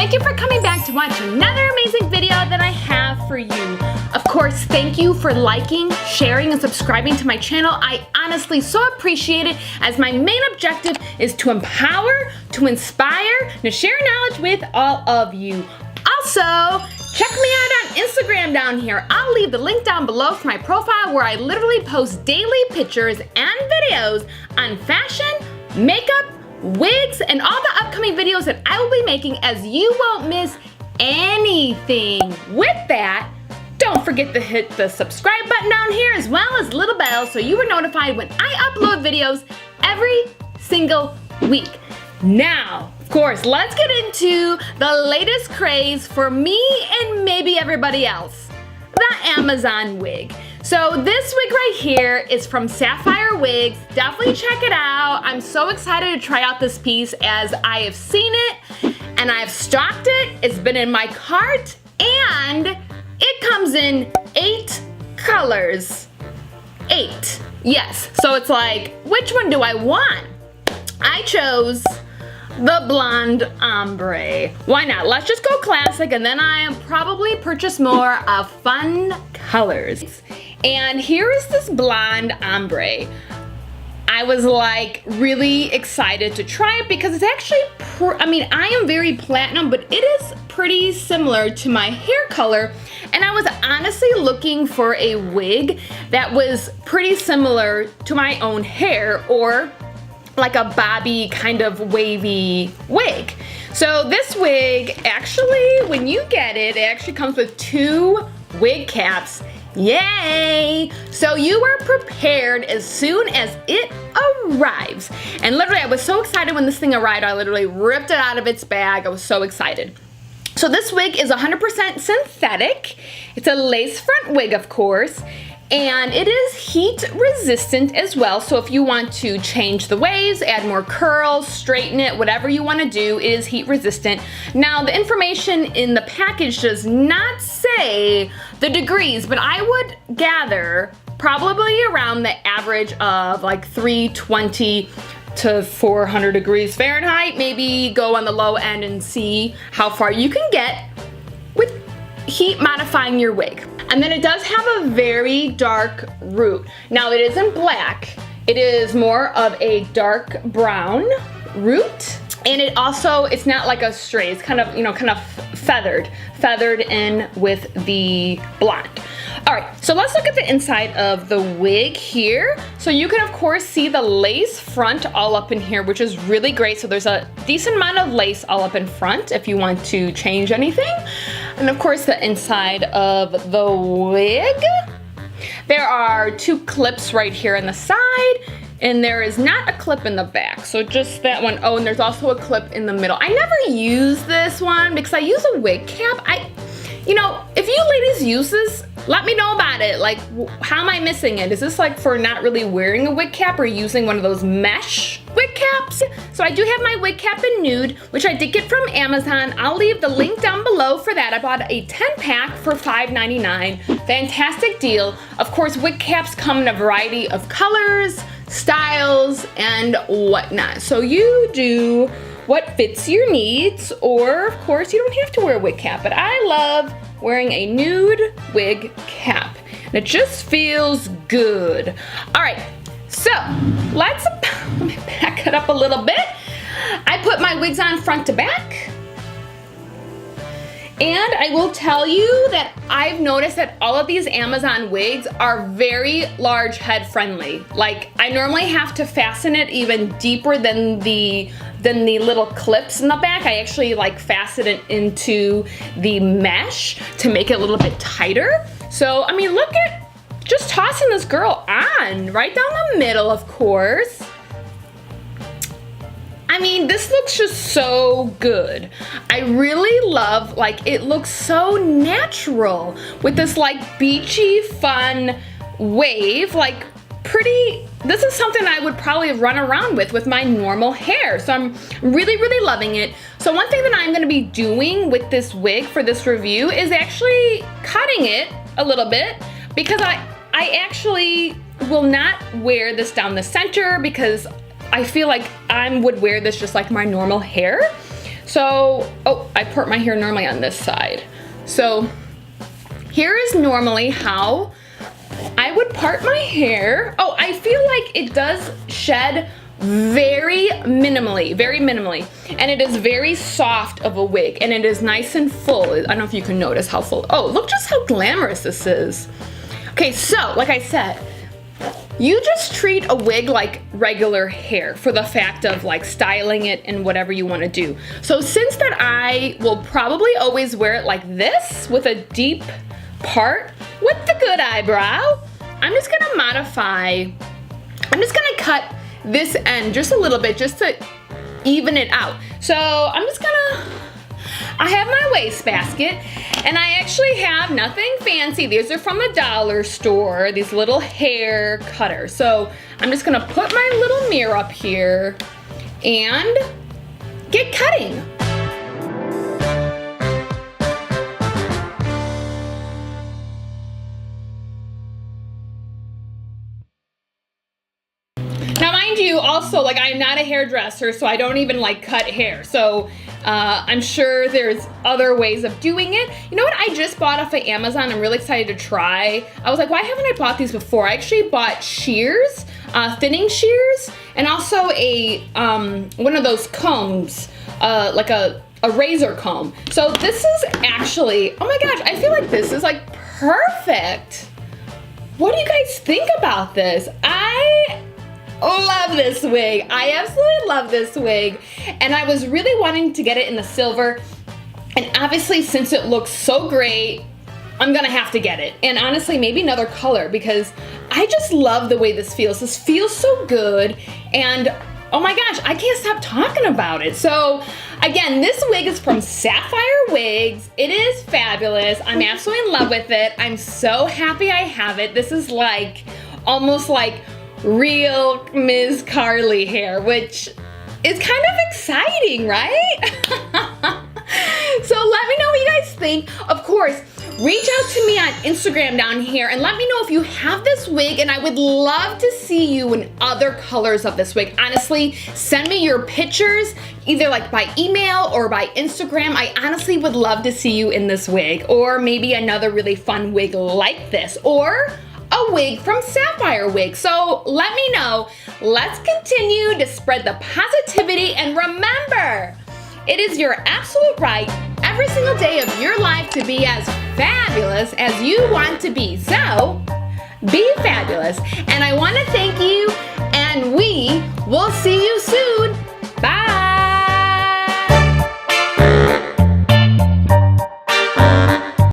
thank you for coming back to watch another amazing video that I have for you. Of course, thank you for liking, sharing, and subscribing to my channel. I honestly so appreciate it, as my main objective is to empower, to inspire, and to share knowledge with all of you. Also, check me out on Instagram down here. I'll leave the link down below for my profile, where I literally post daily pictures and videos on fashion, makeup, wigs, and all the upcoming videos that I will be making, as you won't miss anything. With that, don't forget to hit the subscribe button down here, as well as little bell, so you are notified when I upload videos every single week. Now, of course, let's get into the latest craze for me and maybe everybody else, the Amazon wig. So this wig right here is from SAPPHIRE WIGS. Definitely check it out. I'm so excited to try out this piece, as I have seen it and I've stocked it. It's been in my cart, and it comes in 8 colors. 8, yes. So it's like, which one do I want? I chose the blonde ombre. Why not? Let's just go classic, and then I'll probably purchase more of fun colors. And here is this blonde ombre. I was like really excited to try it, because it's actually, I am very platinum, but it is pretty similar to my hair color. And I was honestly looking for a wig that was pretty similar to my own hair, or like a bobby kind of wavy wig. So this wig, actually, when you get it, it actually comes with 2 wig caps. Yay! So you are prepared as soon as it arrives. And literally, I was so excited when this thing arrived. I literally ripped it out of its bag. I was so excited. So this wig is 100% synthetic. It's a lace front wig, of course. And it is heat resistant as well, so if you want to change the waves, add more curls, straighten it, whatever you want to do, it is heat resistant. Now, the information in the package does not say the degrees, but I would gather probably around the average of like 320 to 400 degrees Fahrenheit. Maybe go on the low end and see how far you can get with heat modifying your wig. And then it does have a very dark root. Now, it isn't black. It is more of a dark brown root. And it also, it's not like a straight, it's kind of, kind of feathered in with the blonde. All right, so let's look at the inside of the wig here. So you can, of course, see the lace front all up in here, which is really great. So there's a decent amount of lace all up in front if you want to change anything. And of course, the inside of the wig, there are 2 clips right here on the side, and there is not a clip in the back, so just that one. Oh, and there's also a clip in the middle. I never use this one because I use a wig cap. If you ladies use this, let me know about it. Like, how am I missing it? Is this like for not really wearing a wig cap, or using one of those mesh wig caps? So I do have my wig cap in nude, which I did get from Amazon. I'll leave the link down below for that. I bought a 10-pack for $5.99. Fantastic deal. Of course, wig caps come in a variety of colors, styles, and whatnot. So you do what fits your needs, or of course, you don't have to wear a wig cap, but I love wearing a nude wig cap. And it just feels good. All right, so let me back it up a little bit. I put my wigs on front to back. And I will tell you that I've noticed that all of these Amazon wigs are very large head friendly. Like, I normally have to fasten it even deeper than the little clips in the back. I actually like fasten it into the mesh to make it a little bit tighter. So, look at just tossing this girl on right down the middle, of course. This looks just so good. I really love, it looks so natural with this like beachy, fun wave, this is something I would probably run around with my normal hair. So I'm really, really loving it. So one thing that I'm gonna be doing with this wig for this review is actually cutting it a little bit, because I actually will not wear this down the center, because I feel like I would wear this just like my normal hair. So, oh, I part my hair normally on this side. So here is normally how I would part my hair. Oh, I feel like it does shed very minimally, and it is very soft of a wig, and it is nice and full. I don't know if you can notice how full. Oh, look just how glamorous this is. Okay, so like I said, you just treat a wig like regular hair for the fact of like styling it and whatever you want to do. So since that I will probably always wear it like this with a deep part with the good eyebrow, I'm just gonna modify, I'm just gonna cut this end just a little bit just to even it out. So I'm just gonna, I have my wastebasket, and I actually have nothing fancy. These are from the dollar store, these little hair cutters. So I'm just gonna put my little mirror up here and get cutting. Now mind you, also, like, I'm not a hairdresser, so I don't even like cut hair. So I'm sure there's other ways of doing it. You know what I just bought off of Amazon? I'm really excited to try. I was like, why haven't I bought these before? I actually bought shears, thinning shears, and also a one of those combs, like a razor comb. So this is actually, oh my gosh, I feel like this is like perfect. What do you guys think about this? I love this wig. I absolutely love this wig. And I was really wanting to get it in the silver. And obviously, since it looks so great, I'm gonna have to get it. And honestly, maybe another color, because I just love the way this feels. This feels so good. And oh my gosh, I can't stop talking about it. So again, this wig is from SAPPHIRE WIGS. It is fabulous. I'm absolutely in love with it. I'm so happy I have it. This is like, almost like real MissCarly hair, which is kind of exciting, right? So let me know what you guys think. Of course, reach out to me on Instagram down here and let me know if you have this wig, and I would love to see you in other colors of this wig. Honestly, send me your pictures, either like by email or by Instagram. I honestly would love to see you in this wig, or maybe another really fun wig like this, or a wig from SAPPHIRE WIGS. So let me know. Let's continue to spread the positivity, and remember, it is your absolute right every single day of your life to be as fabulous as you want to be. So be fabulous. And I want to thank you